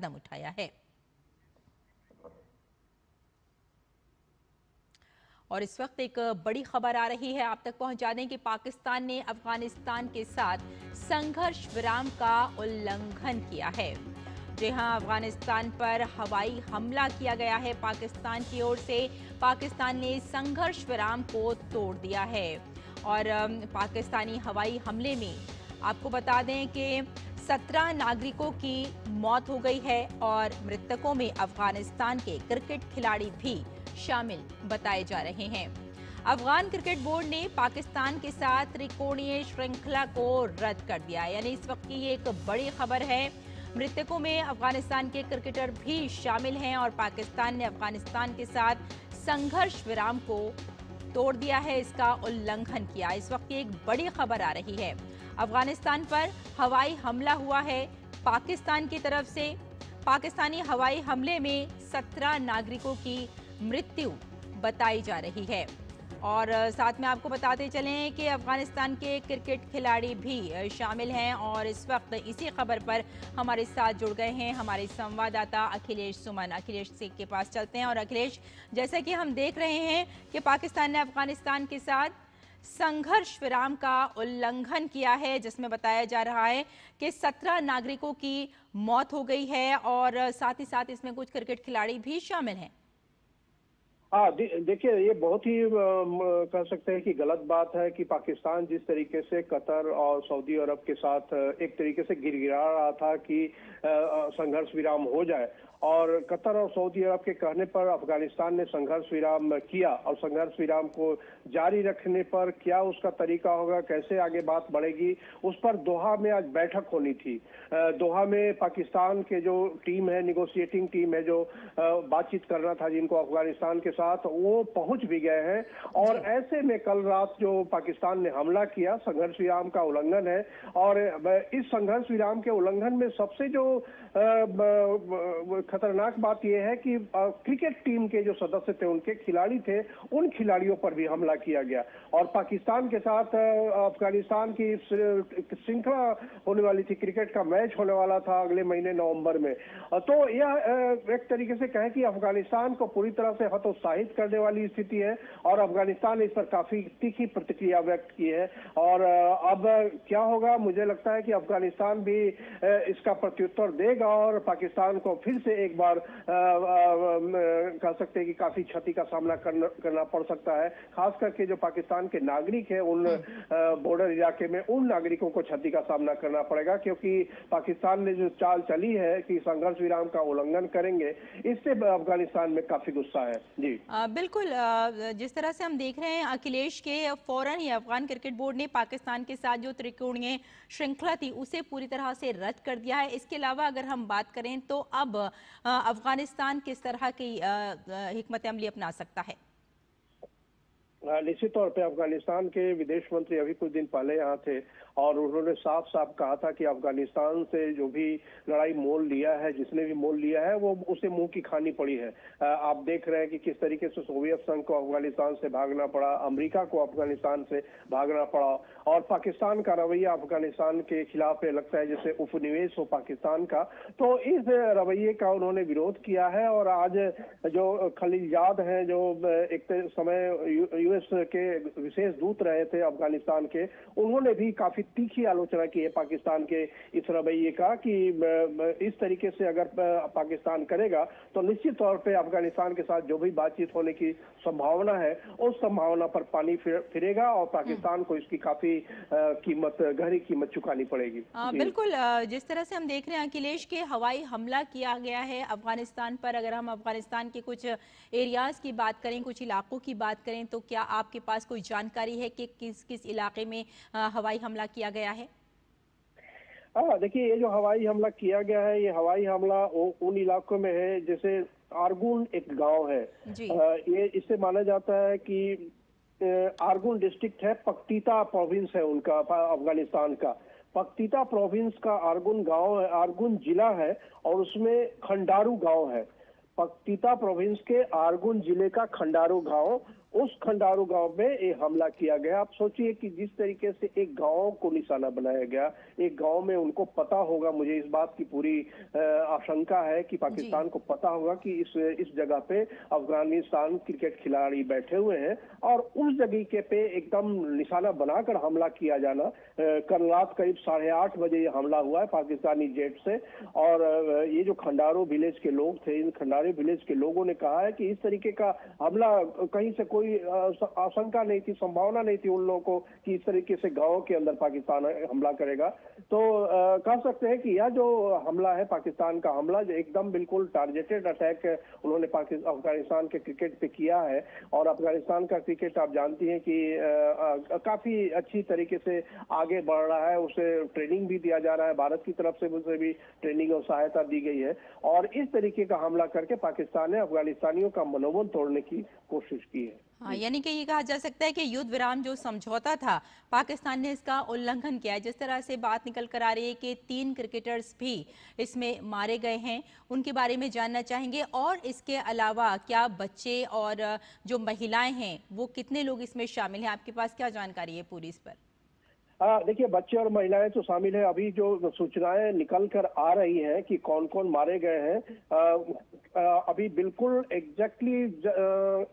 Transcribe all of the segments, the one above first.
कदम उठाया है। और इस वक्त एक बड़ी खबर आ रही है आप तक पहुंचा दें कि पाकिस्तान ने अफगानिस्तान के साथ संघर्ष विराम का उल्लंघन किया है। जी हां, अफगानिस्तान पर हवाई हमला किया गया है पाकिस्तान की ओर से। पाकिस्तान ने संघर्ष विराम को तोड़ दिया है और पाकिस्तानी हवाई हमले में आपको बता दें कि 17 नागरिकों की मौत हो गई है और मृतकों में अफगानिस्तान के क्रिकेट खिलाड़ी भी शामिल बताए जा रहे हैं। अफगान क्रिकेट बोर्ड ने पाकिस्तान के साथ त्रिकोणीय श्रृंखला को रद्द कर दिया, यानी इस वक्त की ये एक बड़ी खबर है। मृतकों में अफगानिस्तान के क्रिकेटर भी शामिल हैं और पाकिस्तान ने अफगानिस्तान के साथ संघर्ष विराम को तोड़ दिया है, इसका उल्लंघन किया। इस वक्त एक बड़ी खबर आ रही है। अफगानिस्तान पर हवाई हमला हुआ है पाकिस्तान की तरफ से। पाकिस्तानी हवाई हमले में 17 नागरिकों की मृत्यु बताई जा रही है और साथ में आपको बताते चलें कि अफगानिस्तान के क्रिकेट खिलाड़ी भी शामिल हैं और इस वक्त इसी खबर पर हमारे साथ जुड़ गए हैं हमारे संवाददाता अखिलेश सुमन। अखिलेश सिंह के पास चलते हैं। और अखिलेश, जैसा कि हम देख रहे हैं कि पाकिस्तान ने अफगानिस्तान के साथ संघर्ष विराम का उल्लंघन किया है, जिसमें बताया जा रहा है कि 17 नागरिकों की मौत हो गई है और साथ ही साथ इसमें कुछ क्रिकेट खिलाड़ी भी शामिल हैं। हाँ, देखिए, ये बहुत ही कह सकते हैं कि गलत बात है कि पाकिस्तान जिस तरीके से कतर और सऊदी अरब के साथ एक तरीके से गिड़गिड़ा रहा था कि संघर्ष विराम हो जाए, और कतर और सऊदी अरब के कहने पर अफगानिस्तान ने संघर्ष विराम किया और संघर्ष विराम को जारी रखने पर क्या उसका तरीका होगा, कैसे आगे बात बढ़ेगी, उस पर दोहा में आज बैठक होनी थी। दोहा में पाकिस्तान के जो टीम है, निगोशिएटिंग टीम है, जो बातचीत करना था जिनको अफगानिस्तान के साथ, वो पहुंच भी गए हैं। और ऐसे में कल रात जो पाकिस्तान ने हमला किया, संघर्ष विराम का उल्लंघन है। और इस संघर्ष विराम के उल्लंघन में सबसे जो खतरनाक बात यह है कि क्रिकेट टीम के जो सदस्य थे, उनके खिलाड़ी थे, उन खिलाड़ियों पर भी हमला किया गया। और पाकिस्तान के साथ अफगानिस्तान की श्रृंखला होने वाली थी, क्रिकेट का मैच होने वाला था अगले महीने नवंबर में। तो यह एक तरीके से कहें कि अफगानिस्तान को पूरी तरह से हतोत्साहित करने वाली स्थिति है और अफगानिस्तान ने इस पर काफी तीखी प्रतिक्रिया व्यक्त की है। और अब क्या होगा, मुझे लगता है कि अफगानिस्तान भी इसका प्रत्युत्तर देगा और पाकिस्तान को फिर से एक बार कह सकते हैं कि काफी क्षति का सामना करना पड़ सकता है। खास करके जो पाकिस्तान के नागरिक हैं, उन बॉर्डर इलाके में उन नागरिकों को क्षति का सामना करना पड़ेगा, क्योंकि पाकिस्तान ने जो चाल चली है कि संघर्ष विराम का उल्लंघन करेंगे, इससे अफगानिस्तान में काफी गुस्सा है। जी बिल्कुल, जिस तरह से हम देख रहे हैं अखिलेश के फौरन ही अफगान क्रिकेट बोर्ड ने पाकिस्तान के साथ जो त्रिकोणीय श्रृंखला थी उसे पूरी तरह से रद्द कर दिया है। इसके अलावा अगर हम बात करें तो अब अफगानिस्तान किस तरह की हिकमत अमली अपना सकता है? निश्चित तौर पे अफगानिस्तान के विदेश मंत्री अभी कुछ दिन पहले यहाँ थे और उन्होंने साफ साफ कहा था कि अफगानिस्तान से जो भी लड़ाई मोल लिया है, जिसने भी मोल लिया है, वो उसे मुंह की खानी पड़ी है। आप देख रहे हैं कि किस तरीके से सोवियत संघ को अफगानिस्तान से भागना पड़ा, अमेरिका को अफगानिस्तान से भागना पड़ा, और पाकिस्तान का रवैया अफगानिस्तान के खिलाफ लगता है जैसे उपनिवेश हो पाकिस्तान का। तो इस रवैये का उन्होंने विरोध किया है। और आज जो खलीलजाद हैं, जो एक समय यूएस के विशेष दूत रहे थे अफगानिस्तान के, उन्होंने भी काफी तीखी आलोचना की है पाकिस्तान के इस रवैये का कि इस तरीके से अगर पाकिस्तान करेगा तो निश्चित तौर पे अफगानिस्तान के साथ जो भी बातचीत होने की संभावना है, उस संभावना पर पानी फिरेगा और पाकिस्तान को इसकी काफी गहरी कीमत चुकानी पड़ेगी। बिल्कुल, जिस तरह से हम देख रहे हैं अखिलेश के हवाई हमला किया गया है अफगानिस्तान पर, अगर हम अफगानिस्तान के कुछ एरियाज की बात करें, कुछ इलाकों की बात करें, तो क्या आपके पास कोई जानकारी है कि किस किस इलाके में हवाई हमला किया गया है? देखिए, ये जो हवाई हमला किया गया है, ये हवाई हमला उन इलाकों में है, जैसे आरगुन एक गांव है। ये इससे माना जाता है कि आरगुन डिस्ट्रिक्ट है, पक्तीता प्रोविंस है उनका, अफगानिस्तान का पक्तीता प्रोविंस का आरगुन गांव है, आरगुन जिला है, और उसमें खंडारू गांव है। पक्तीता प्रोविंस के आरगुन जिले का खंडारू गांव, उस खंडारू गांव में ये हमला किया गया। आप सोचिए कि जिस तरीके से एक गांव को निशाना बनाया गया, एक गांव में उनको पता होगा, मुझे इस बात की पूरी आशंका है कि पाकिस्तान को पता होगा कि इस जगह पे अफगानिस्तान क्रिकेट खिलाड़ी बैठे हुए हैं और उस जगह के पे एकदम निशाना बनाकर हमला किया जाना। कल रात करीब 8:30 बजे ये हमला हुआ है पाकिस्तानी जेट से। और ये जो खंडारो विलेज के लोग थे, इन खंडारो विलेज के लोगों ने कहा है कि इस तरीके का हमला कहीं से कोई आशंका नहीं थी, संभावना नहीं थी उन लोगों को कि इस तरीके से गांव के अंदर पाकिस्तान हमला करेगा। तो कह सकते हैं कि यह जो हमला है, पाकिस्तान का हमला, जो एकदम बिल्कुल टारगेटेड अटैक उन्होंने अफगानिस्तान के क्रिकेट पे किया है। और अफगानिस्तान का क्रिकेट आप जानती हैं कि काफी अच्छी तरीके से आगे बढ़ रहा है, उसे ट्रेनिंग भी दिया जा रहा है, भारत की तरफ से उसे भी ट्रेनिंग और सहायता दी गई है। और इस तरीके का हमला करके पाकिस्तान ने अफगानिस्तानियों का मनोबल तोड़ने की कोशिश की है। हाँ, यानी कि ये कहा जा सकता है कि युद्ध विराम जो समझौता था, पाकिस्तान ने इसका उल्लंघन किया है। जिस तरह से बात निकल कर आ रही है कि 3 क्रिकेटर्स भी इसमें मारे गए हैं, उनके बारे में जानना चाहेंगे। और इसके अलावा क्या बच्चे और जो महिलाएं हैं, वो कितने लोग इसमें शामिल हैं? आपके पास क्या जानकारी है पूरी इस पर? देखिए, बच्चे और महिलाएं तो शामिल है। अभी जो सूचनाएं निकल कर आ रही हैं कि कौन कौन मारे गए हैं, अभी बिल्कुल एग्जैक्टली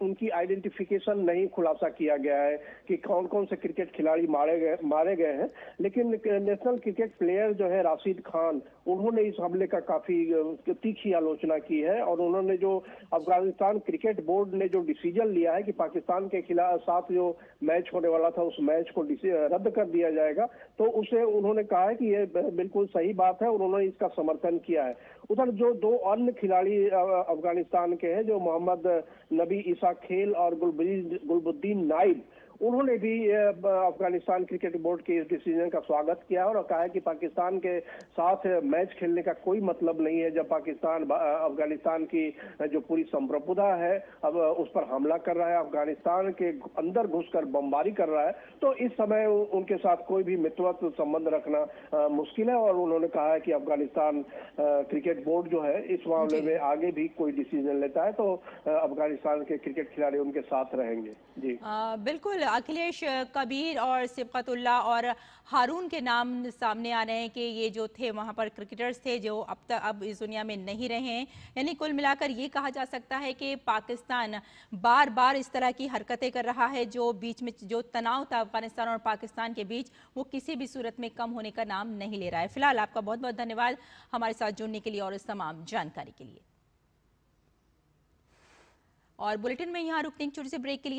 उनकी आइडेंटिफिकेशन नहीं खुलासा किया गया है कि कौन कौन से क्रिकेट खिलाड़ी मारे गए हैं। लेकिन नेशनल क्रिकेट प्लेयर जो है राशिद खान, उन्होंने इस हमले का काफी तीखी आलोचना की है। और उन्होंने जो अफगानिस्तान क्रिकेट बोर्ड ने जो डिसीजन लिया है कि पाकिस्तान के खिलाफ साथ जो मैच होने वाला था, उस मैच को रद्द कर दिया जाएगा, तो उसे उन्होंने कहा है कि ये बिल्कुल सही बात है और उन्होंने इसका समर्थन किया है। उधर जो 2 अन्य खिलाड़ी अफगानिस्तान के हैं, जो मोहम्मद नबी ईसा खेल और गुलबुद्दीन नाइब, उन्होंने भी अफगानिस्तान क्रिकेट बोर्ड के इस डिसीजन का स्वागत किया और कहा है कि पाकिस्तान के साथ मैच खेलने का कोई मतलब नहीं है। जब पाकिस्तान अफगानिस्तान की जो पूरी संप्रभुता है अब उस पर हमला कर रहा है, अफगानिस्तान के अंदर घुसकर बमबारी कर रहा है, तो इस समय उनके साथ कोई भी मित्रवत संबंध रखना मुश्किल है। और उन्होंने कहा है कि अफगानिस्तान क्रिकेट बोर्ड जो है इस मामले में आगे भी कोई डिसीजन लेता है तो अफगानिस्तान के क्रिकेट खिलाड़ी उनके साथ रहेंगे। जी बिल्कुल, अखिलेश, कबीर और सिबकतुल्ला और हारून के नाम सामने आ रहे हैं कि ये जो थे वहां पर क्रिकेटर्स थे जो अब इस दुनिया में नहीं रहे हैं। यानी कुल मिलाकर ये कहा जा सकता है कि पाकिस्तान बार बार इस तरह की हरकतें कर रहा है, जो बीच में जो तनाव था अफगानिस्तान और पाकिस्तान के बीच, वो किसी भी सूरत में कम होने का नाम नहीं ले रहा है। फिलहाल आपका बहुत बहुत धन्यवाद हमारे साथ जुड़ने के लिए और इस तमाम जानकारी के लिए। और बुलेटिन में यहाँ रुकते हैं छोटे से ब्रेक के लिए।